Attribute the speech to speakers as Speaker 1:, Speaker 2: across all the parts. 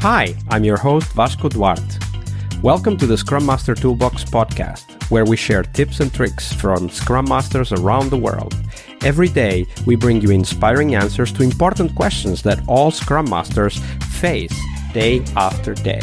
Speaker 1: Hi, I'm your host Vasco Duarte. Welcome to the Scrum Master Toolbox podcast, where we share tips and tricks from Scrum Masters around the world. Every day, we bring you inspiring answers to important questions that all Scrum Masters face day after day.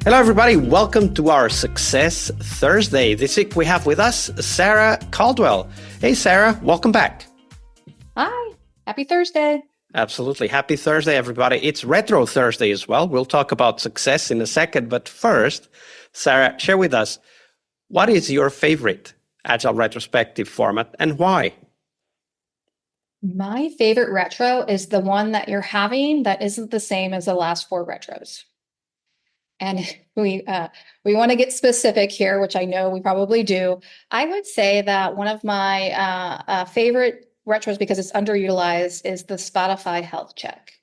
Speaker 1: Hello, everybody. Welcome to our Success Thursday. This week we have with us Sara Caldwell. Hey, Sara, welcome back.
Speaker 2: Hi, happy Thursday.
Speaker 1: Absolutely. Happy Thursday, everybody. It's Retro Thursday as well. We'll talk about success in a second. But first, Sara, share with us, what is your favorite Agile retrospective format and why?
Speaker 2: My favorite retro is the one that you're having that isn't the same as the last four retros. And we want to get specific here, which I know we probably do. I would say that one of my favorite retros, because it's underutilized, is the Spotify health check,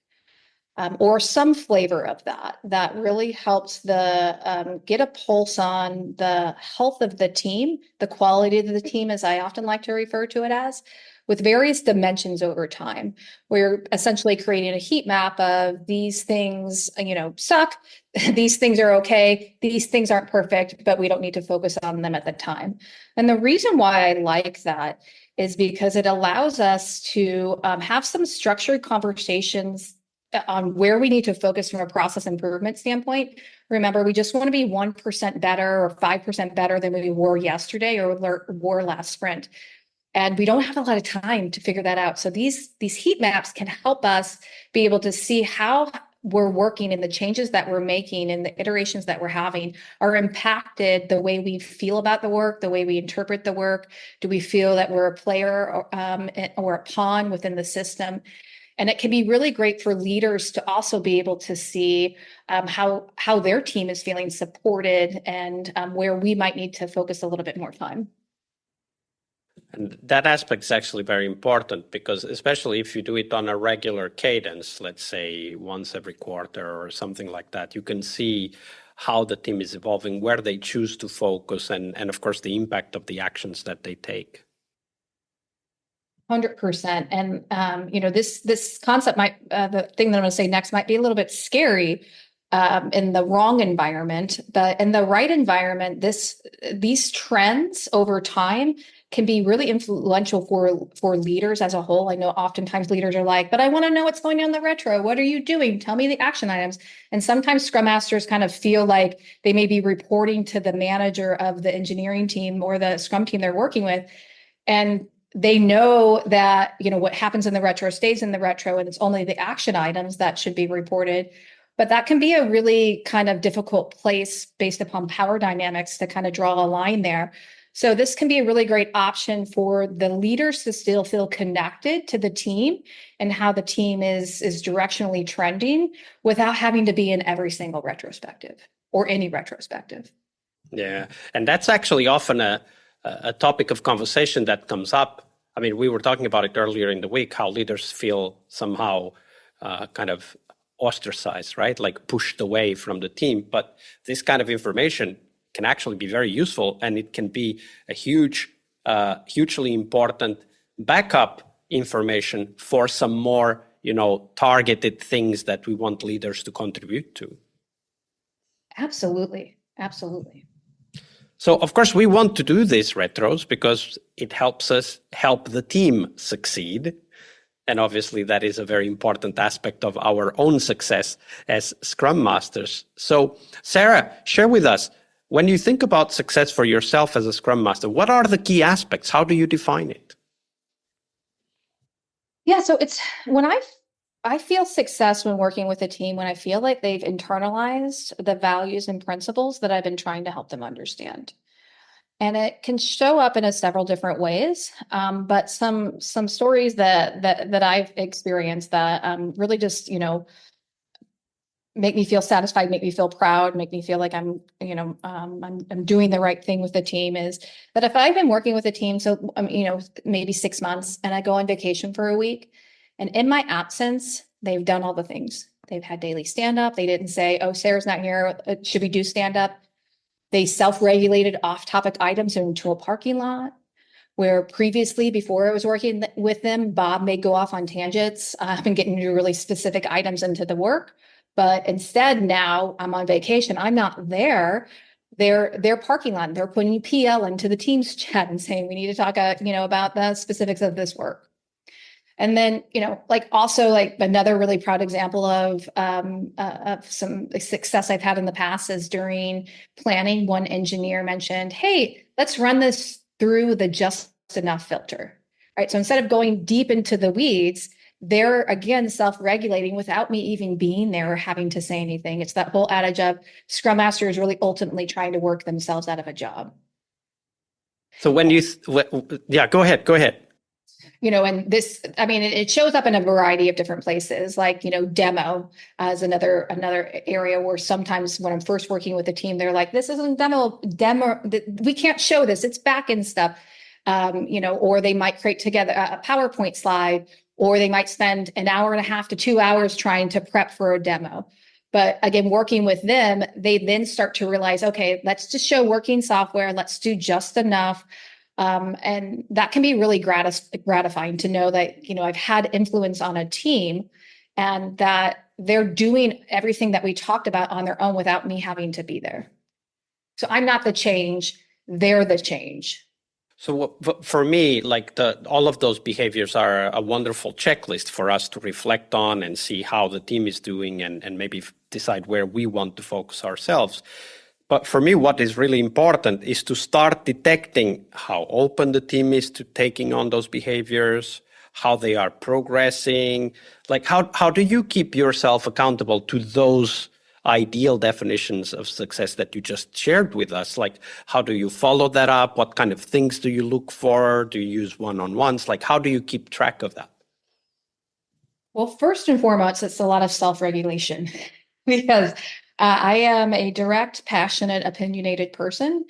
Speaker 2: or some flavor of that really helps the get a pulse on the health of the team, the quality of the team, as I often like to refer to it as, with various dimensions over time. We're essentially creating a heat map of these things, suck, these things are okay, these things aren't perfect, but we don't need to focus on them at the time. And the reason why I like that is because it allows us to have some structured conversations on where we need to focus from a process improvement standpoint. Remember, we just want to be 1% better or 5% better than we were yesterday or were last sprint. And we don't have a lot of time to figure that out. So these heat maps can help us be able to see how we're working and the changes that we're making and the iterations that we're having are impacted the way we feel about the work, the way we interpret the work. Do we feel that we're a player or a pawn within the system? And it can be really great for leaders to also be able to see how their team is feeling supported and where we might need to focus a little bit more time.
Speaker 1: And that aspect is actually very important because especially if you do it on a regular cadence, let's say once every quarter or something like that, you can see how the team is evolving, where they choose to focus, and of course, the impact of the actions that they take.
Speaker 2: 100%. And, this concept the thing that I'm going to say next might be a little bit scary in the wrong environment, but in the right environment, these trends over time can be really influential for leaders as a whole. I know oftentimes leaders are like, but I want to know what's going on in the retro. What are you doing? Tell me the action items. And sometimes Scrum Masters kind of feel like they may be reporting to the manager of the engineering team or the Scrum team they're working with. And they know that, what happens in the retro stays in the retro, and it's only the action items that should be reported. But that can be a really kind of difficult place based upon power dynamics to kind of draw a line there. So this can be a really great option for the leaders to still feel connected to the team and how the team is directionally trending without having to be in every single retrospective or any retrospective.
Speaker 1: Yeah, and that's actually often a topic of conversation that comes up. I mean, we were talking about it earlier in the week, how leaders feel somehow kind of ostracized, right? Like pushed away from the team. But this kind of information can actually be very useful, and it can be a hugely important backup information for some more, targeted things that we want leaders to contribute to.
Speaker 2: Absolutely. Absolutely.
Speaker 1: So, of course, we want to do these retros because it helps us help the team succeed. And obviously, that is a very important aspect of our own success as Scrum Masters. So, Sara, share with us, when you think about success for yourself as a Scrum Master, what are the key aspects? How do you define it?
Speaker 2: Yeah, so it's when I feel success when working with a team, when I feel like they've internalized the values and principles that I've been trying to help them understand. And it can show up in several different ways. But some stories that I've experienced that really just, make me feel satisfied, make me feel proud, make me feel like I'm doing the right thing with the team is that if I've been working with a team, so, maybe 6 months and I go on vacation for a week, and in my absence, they've done all the things. They've had daily stand up. They didn't say, oh, Sarah's not here. Should we do stand up? They self-regulated off-topic items into a parking lot. where previously, before I was working with them, Bob may go off on tangents and get into really specific items into the work. But instead, now I'm on vacation. I'm not there. They're parking lot. They're putting PL into the Teams chat and saying, we need to talk, about the specifics of this work. And then, also like another really proud example of some success I've had in the past is during planning, one engineer mentioned, hey, let's run this through the just enough filter, right? So instead of going deep into the weeds, they're again self-regulating without me even being there or having to say anything. It's that whole adage of Scrum Master is really ultimately trying to work themselves out of a job.
Speaker 1: So when you, yeah, go ahead.
Speaker 2: And this, it shows up in a variety of different places, like, demo as another area where sometimes when I'm first working with a team, they're like, this isn't demo, we can't show this, it's back end stuff. Or they might create together a PowerPoint slide, or they might spend an hour and a half to 2 hours trying to prep for a demo. But again, working with them, they then start to realize, okay, let's just show working software. Let's do just enough. And that can be really gratifying to know that, I've had influence on a team and that they're doing everything that we talked about on their own without me having to be there. So I'm not the change, they're the change.
Speaker 1: So for me, like all of those behaviors are a wonderful checklist for us to reflect on and see how the team is doing and maybe decide where we want to focus ourselves. But for me, what is really important is to start detecting how open the team is to taking on those behaviors, how they are progressing. Like how do you keep yourself accountable to those ideal definitions of success that you just shared with us? Like, how do you follow that up? What kind of things do you look for? Do you use one-on-ones? Like, how do you keep track of that?
Speaker 2: Well, first and foremost, it's a lot of self-regulation because I am a direct, passionate, opinionated person.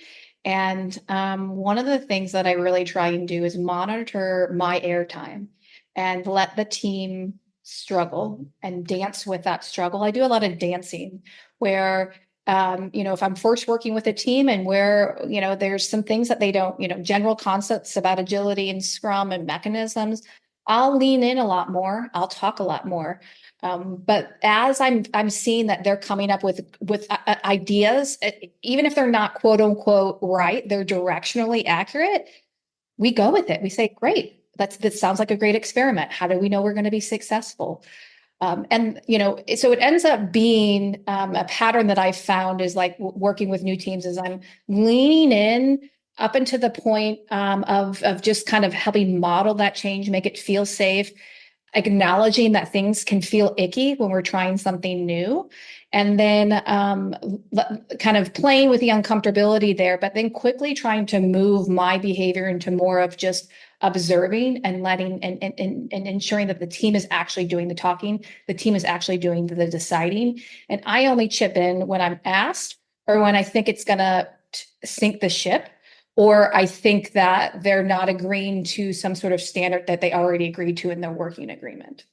Speaker 2: And one of the things that I really try and do is monitor my airtime and let the team struggle and dance with that struggle. I do a lot of dancing where, if I'm first working with a team and where, there's some things that they don't, general concepts about agility and Scrum and mechanisms, I'll lean in a lot more. I'll talk a lot more. But as I'm seeing that they're coming up with ideas, even if they're not quote unquote right, they're directionally accurate. We go with it. We say, great. This sounds like a great experiment. How do we know we're going to be successful? And so it ends up being a pattern that I found is like working with new teams is I'm leaning in up into the point of just kind of helping model that change, make it feel safe, acknowledging that things can feel icky when we're trying something new, and then kind of playing with the uncomfortability there, but then quickly trying to move my behavior into more of just observing and letting and ensuring that the team is actually doing the talking, the team is actually doing the deciding. And I only chip in when I'm asked or when I think it's going to sink the ship, or I think that they're not agreeing to some sort of standard that they already agreed to in their working agreement.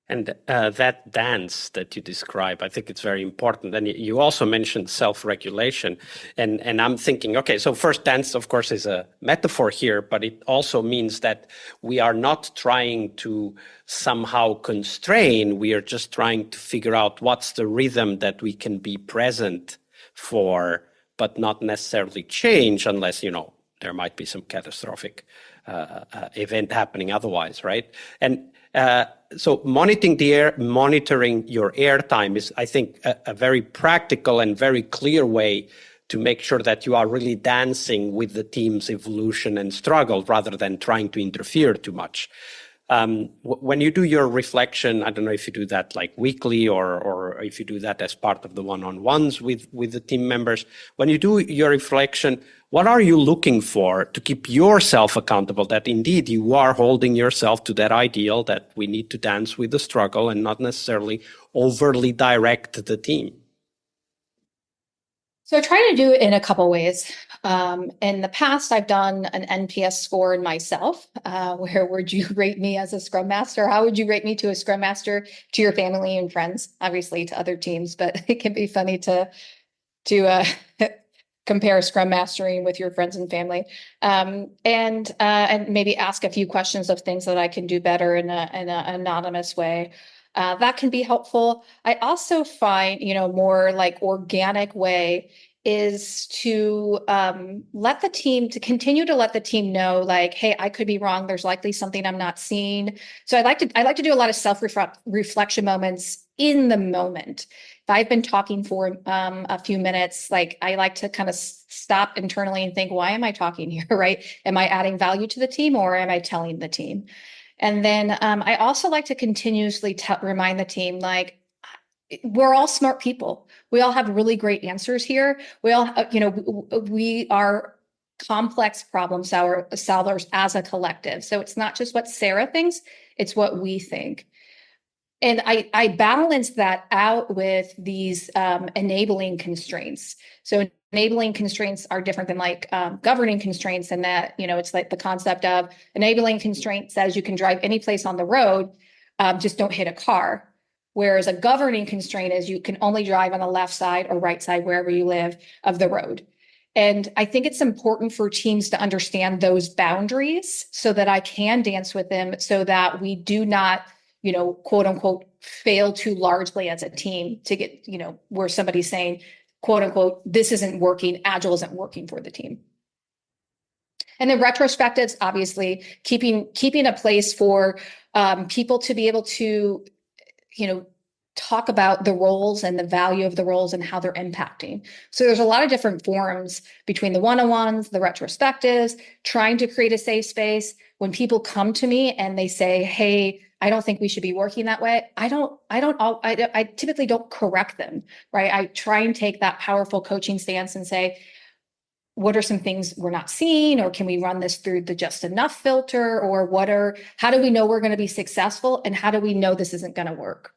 Speaker 1: And that dance that you describe, I think it's very important. And you also mentioned self-regulation. And I'm thinking, okay, so first dance, of course, is a metaphor here, but it also means that we are not trying to somehow constrain. We are just trying to figure out what's the rhythm that we can be present for, but not necessarily change unless, there might be some catastrophic event happening otherwise, right? And so monitoring your airtime is, I think, a very practical and very clear way to make sure that you are really dancing with the team's evolution and struggle rather than trying to interfere too much. When you do your reflection, I don't know if you do that like weekly or if you do that as part of the one-on-ones with the team members. When you do your reflection, what are you looking for to keep yourself accountable that indeed you are holding yourself to that ideal that we need to dance with the struggle and not necessarily overly direct the team?
Speaker 2: So I try to do it in a couple ways. In the past, I've done an NPS score myself. Where would you rate me as a Scrum Master? How would you rate me to a Scrum Master, to your family and friends, obviously to other teams, but it can be funny to compare Scrum Mastering with your friends and family, and maybe ask a few questions of things that I can do better in an anonymous way. That can be helpful. I also find, more like organic way is to continue to let the team know, like, hey, I could be wrong. There's likely something I'm not seeing. So I like to do a lot of self-reflection moments in the moment. If I've been talking for a few minutes, like I like to kind of stop internally and think, why am I talking here, right? Am I adding value to the team or am I telling the team? And then I also like to continuously remind the team, like, we're all smart people. We all have really great answers here. We all, we are complex problem solvers as a collective. So it's not just what Sara thinks, it's what we think. And I balance that out with these enabling constraints. So enabling constraints are different than like governing constraints, in that, it's like the concept of enabling constraints says you can drive any place on the road, just don't hit a car. Whereas a governing constraint is you can only drive on the left side or right side, wherever you live, of the road. And I think it's important for teams to understand those boundaries so that I can dance with them, so that we do not, quote unquote, fail too largely as a team to get, where somebody's saying, quote unquote, this isn't working, Agile isn't working for the team. And then retrospectives, obviously, keeping a place for people to be able to, talk about the roles and the value of the roles and how they're impacting. So there's a lot of different forms between the one-on-ones, the retrospectives, trying to create a safe space. When people come to me and they say, hey, I don't think we should be working that way, I typically don't correct them, right? I try and take that powerful coaching stance and say, what are some things we're not seeing, or can we run this through the just enough filter, or how do we know we're going to be successful, and how do we know this isn't going to work?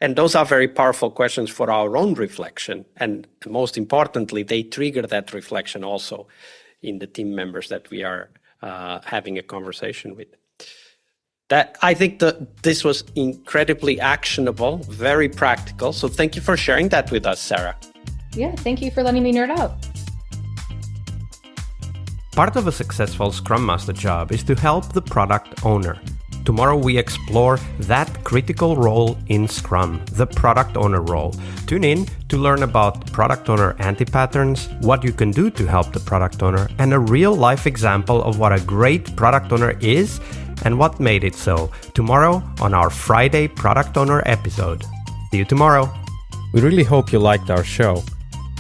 Speaker 1: And those are very powerful questions for our own reflection. And most importantly, they trigger that reflection also in the team members that we are having a conversation with. That I think that this was incredibly actionable, very practical. So thank you for sharing that with us, Sara.
Speaker 2: Yeah, thank you for letting me nerd out.
Speaker 3: Part of a successful Scrum Master job is to help the product owner. Tomorrow we explore that critical role in Scrum, the product owner role. Tune in to learn about product owner anti-patterns, what you can do to help the product owner, and a real-life example of what a great product owner is and what made it so. Tomorrow on our Friday Product Owner episode. See you tomorrow. We really hope you liked our show.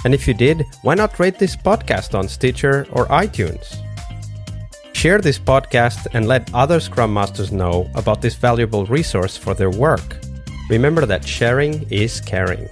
Speaker 3: And if you did, why not rate this podcast on Stitcher or iTunes? Share this podcast and let other Scrum Masters know about this valuable resource for their work. Remember that sharing is caring.